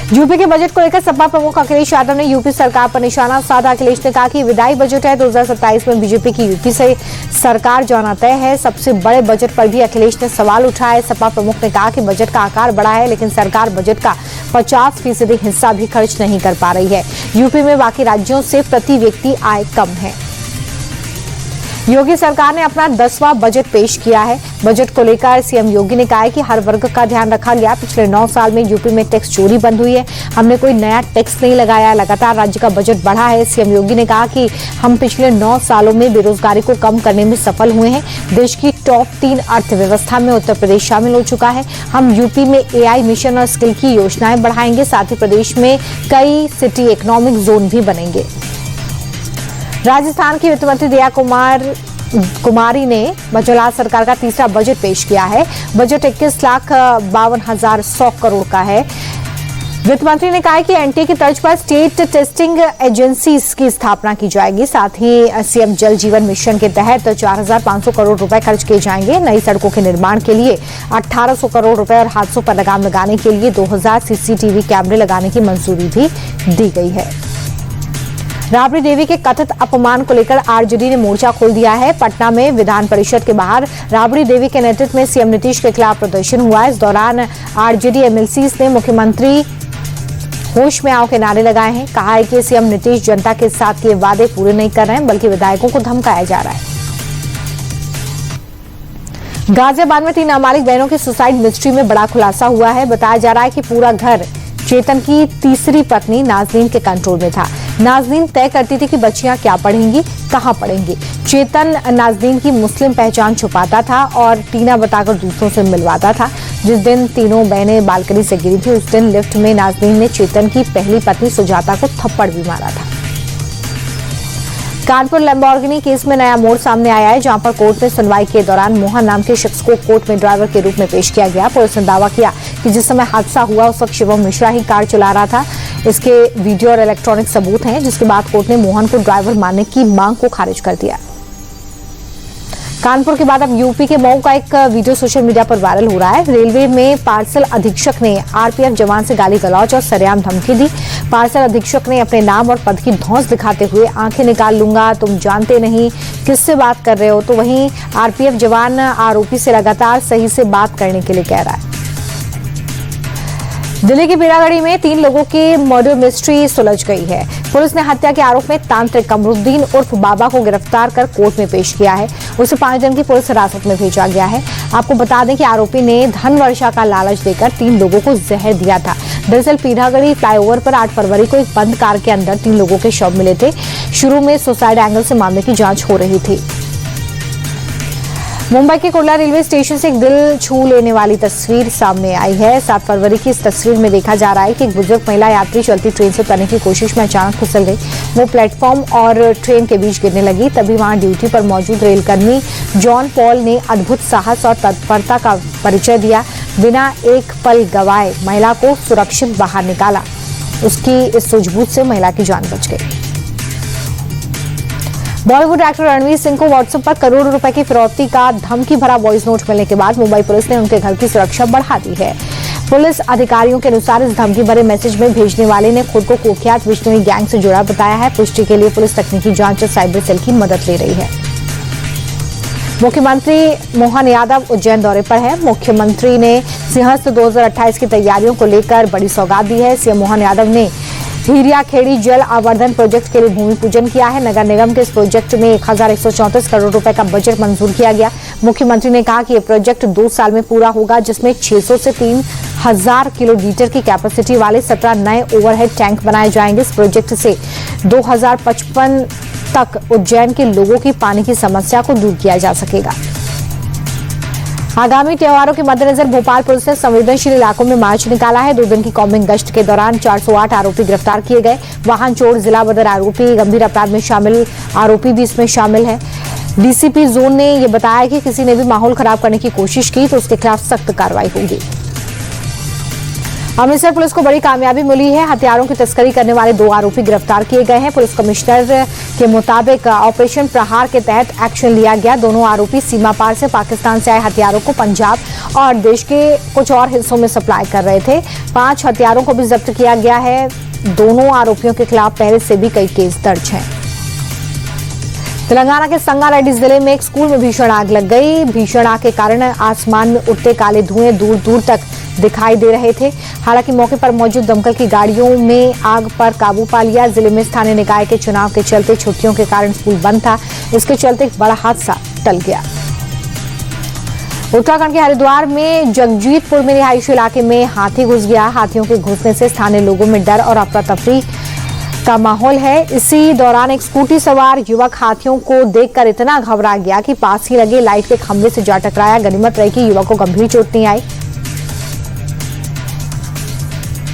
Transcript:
UP के budget को लेकर सपा प्रमुख अखिलेश यादव ने यूपी सरकार पर निशाना साधा। अखिलेश ने कहा कि विधायी बजट है, 2027 में बीजेपी की यूपी से सरकार जाना तय है। सबसे बड़े बजट पर भी अखिलेश ने सवाल उठाए। सपा प्रमुख ने कहा कि बजट का आकार बड़ा है, लेकिन सरकार बजट का 50% हिस्सा भी खर्च नहीं कर पा रही है। यूपी में बाकी राज्यों से प्रति व्यक्ति आय कम है। योगी सरकार ने अपना 10वां बजट पेश किया है। बजट को लेकर सीएम योगी ने कहा है कि हर वर्ग का ध्यान रखा गया। पिछले 9 साल में यूपी में टैक्स चोरी बंद हुई है। हमने कोई नया टैक्स नहीं लगाया। लगातार राज्य का बजट बढ़ा है। सीएम योगी ने कहा कि हम पिछले 9 सालों में बेरोजगारी को कम करने में सफल हुए हैं। देश की टॉप 3 अर्थव्यवस्था में उत्तर प्रदेश शामिल हो चुका है। हम यूपी में AI मिशन और स्किल की योजनाएं बढ़ाएंगे। साथ ही प्रदेश में कई सिटी इकोनॉमिक जोन भी बनेंगे। राजस्थान की वित्त मंत्री दया कुमारी ने गुजरात सरकार का तीसरा बजट पेश किया है। बजट 21,52,100 करोड़ का है। वित्त मंत्री ने कहा है कि एनटीए की तर्ज पर स्टेट टेस्टिंग एजेंसीज की स्थापना की जाएगी। साथ ही सीएम जल जीवन मिशन के तहत 4,500 करोड़ रुपए खर्च किए जाएंगे। नई सड़कों के निर्माण के लिए 1,800 करोड़ रुपए और हादसों पर लगाम लगाने के लिए 2,000 सीसीटीवी कैमरे लगाने की मंजूरी भी दी गई है। राबड़ी देवी के कथित अपमान को लेकर आरजेडी ने मोर्चा खोल दिया है। पटना में विधान परिषद के बाहर राबड़ी देवी के नेतृत्व में सीएम नीतीश के खिलाफ प्रदर्शन हुआ। इस दौरान आरजेडी एमएलसी ने मुख्यमंत्री होश में आओ के नारे लगाए हैं। कहा है कि सीएम नीतीश जनता के साथ किए वादे पूरे नहीं कर रहे हैं, बल्कि विधायकों को धमकाया जा रहा है। गाजियाबाद में 3 नाबालिग बहनों की सुसाइड मिस्ट्री में बड़ा खुलासा हुआ है। बताया जा रहा है कि पूरा घर चेतन की तीसरी पत्नी नाजनीन के कंट्रोल में था। नाजनीन तय करती थी कि बच्चियां क्या पढ़ेंगी, कहां पढ़ेंगी। चेतन नाजनीन की मुस्लिम पहचान छुपाता था और टीना बताकर दूसरों से मिलवाता था। जिस दिन तीनों बहनें बालकनी से गिरी थी, उस दिन लिफ्ट में नाजनीन ने चेतन की पहली पत्नी सुजाता को थप्पड़ भी मारा था। कानपुर लैम्बोर्गिनी केस में नया मोड़ सामने आया है, जहां पर कोर्ट में सुनवाई के दौरान मोहन नाम के शख्स को कोर्ट में ड्राइवर के रूप में पेश किया गया। पुलिस ने दावा किया कि जिस समय हादसा हुआ उस वक्त शिवम मिश्रा ही कार चला रहा था। इसके वीडियो और इलेक्ट्रॉनिक सबूत हैं, जिसके बाद कोर्ट ने मोहन को ड्राइवर मानने की मांग को खारिज कर दिया। कानपुर के बाद अब यूपी के मऊ का एक वीडियो सोशल मीडिया पर वायरल हो रहा है। रेलवे में पार्सल अधीक्षक ने आरपीएफ जवान से गाली गलौज और सरेआम धमकी दी। पार्सल अधीक्षक ने अपने नाम और पद की धौंस दिखाते हुए आंखें निकाल लूंगा, तुम जानते नहीं किससे बात कर रहे हो। तो वहीं आरपीएफ जवान आरोपी से लगातार सही से बात करने के लिए कह रहा है। दिल्ली की पीरागढ़ी में 3 लोगों की मर्डर मिस्ट्री सुलझ गई है। पुलिस ने हत्या के आरोप में तांत्रिक कमरुद्दीन उर्फ बाबा को गिरफ्तार कर कोर्ट में पेश किया है। उसे 5 दिन की पुलिस हिरासत में भेजा गया है। आपको बता दें कि आरोपी ने धन वर्षा का लालच देकर 3 लोगों को जहर दिया था। दरअसल पीरागढ़ी फ्लाईओवर पर 8 फरवरी को एक बंद कार के अंदर 3 लोगों के शव मिले थे। शुरू में सुसाइड एंगल से मामले की जांच हो रही थी। मुंबई के कुर्ला रेलवे स्टेशन से एक दिल छू लेने वाली तस्वीर सामने आई है। 7 फरवरी की इस तस्वीर में देखा जा रहा है कि एक बुजुर्ग महिला यात्री चलती ट्रेन से उतरने की कोशिश में अचानक फिसल गई। वो प्लेटफॉर्म और ट्रेन के बीच गिरने लगी। तभी वहां ड्यूटी पर मौजूद रेलकर्मी जॉन पॉल ने अद्भुत साहस और तत्परता का परिचय दिया। बिना एक पल गवाए महिला को सुरक्षित बाहर निकाला। उसकी इस सूझबूझ से महिला की जान बच गई। बॉलीवुड एक्टर रणवीर सिंह को व्हाट्सएप पर करोड़ों रुपए की फिरौती का धमकी भरा वॉइस नोट मिलने के बाद मुंबई पुलिस ने उनके घर की सुरक्षा बढ़ा दी है। पुलिस अधिकारियों के अनुसार इस धमकी भरे मैसेज में भेजने वाले ने खुद को कुख्यात बिश्नोई गैंग से जुड़ा बताया है। पुष्टि के लिए पुलिस तकनीकी जांच और साइबर सेल की मदद ले रही है। मुख्यमंत्री मोहन यादव उज्जैन दौरे पर है। मुख्यमंत्री ने सिंहस्थ 2028 की तैयारियों को लेकर बड़ी सौगात दी है। सीएम मोहन यादव ने हीरिया खेड़ी जल आवर्धन प्रोजेक्ट के लिए भूमि पूजन किया है। नगर निगम के इस प्रोजेक्ट में 1134 करोड़ रुपए का बजट मंजूर किया गया। मुख्यमंत्री ने कहा कि यह प्रोजेक्ट 2 साल में पूरा होगा, जिसमें 600 से 3000 किलोलीटर की कैपेसिटी वाले 17 नए ओवरहेड टैंक बनाए जाएंगे। इस प्रोजेक्ट से 2055 तक उज्जैन के लोगों की पानी की समस्या को दूर किया जा सकेगा। आगामी त्योहारों के मद्देनजर भोपाल पुलिस ने संवेदनशील इलाकों में मार्च निकाला है। 2 दिन की कॉम्बिंग गश्त के दौरान 408 आरोपी गिरफ्तार किए गए। वाहन चोर, जिला बदर आरोपी, गंभीर अपराध में शामिल आरोपी भी इसमें शामिल है। डीसीपी जोन ने यह बताया कि किसी ने भी माहौल खराब करने की कोशिश की तो उसके खिलाफ सख्त कार्रवाई होगी। अमृतसर पुलिस को बड़ी कामयाबी मिली है। हथियारों की तस्करी करने वाले 2 आरोपी गिरफ्तार किए गए हैं। पुलिस कमिश्नर के मुताबिक ऑपरेशन प्रहार के तहत एक्शन लिया गया। दोनों आरोपी सीमा पार से पाकिस्तान से आए हथियारों को पंजाब और देश के कुछ और हिस्सों में सप्लाई कर रहे थे। 5 हथियारों को भी जब्त किया गया है। दोनों आरोपियों के खिलाफ पहले से भी कई केस दर्ज हैं। तेलंगाना के संगारेड्डी जिले में एक स्कूल में भीषण आग लग गई। भीषण आग के कारण आसमान में उड़ते काले धुएं दूर दूर तक दिखाई दे रहे थे। हालांकि मौके पर मौजूद दमकल की गाड़ियों में आग पर काबू पा लिया। जिले में स्थानीय निकाय के चुनाव के चलते छुट्टियों के कारण स्कूल बंद था। इसके चलते एक बड़ा हादसा टल गया। उत्तराखंड के हरिद्वार में जगजीतपुर में रिहायशी इलाके में हाथी घुस गया। हाथियों के घुसने से स्थानीय लोगों में डर और अफरा तफरी का माहौल है। इसी दौरान एक स्कूटी सवार युवक हाथियों को देखकर इतना घबरा गया कि पास ही लगे लाइट के खंभे से जा टकराया। गनीमत रही कि युवक को गंभीर चोट नहीं आई।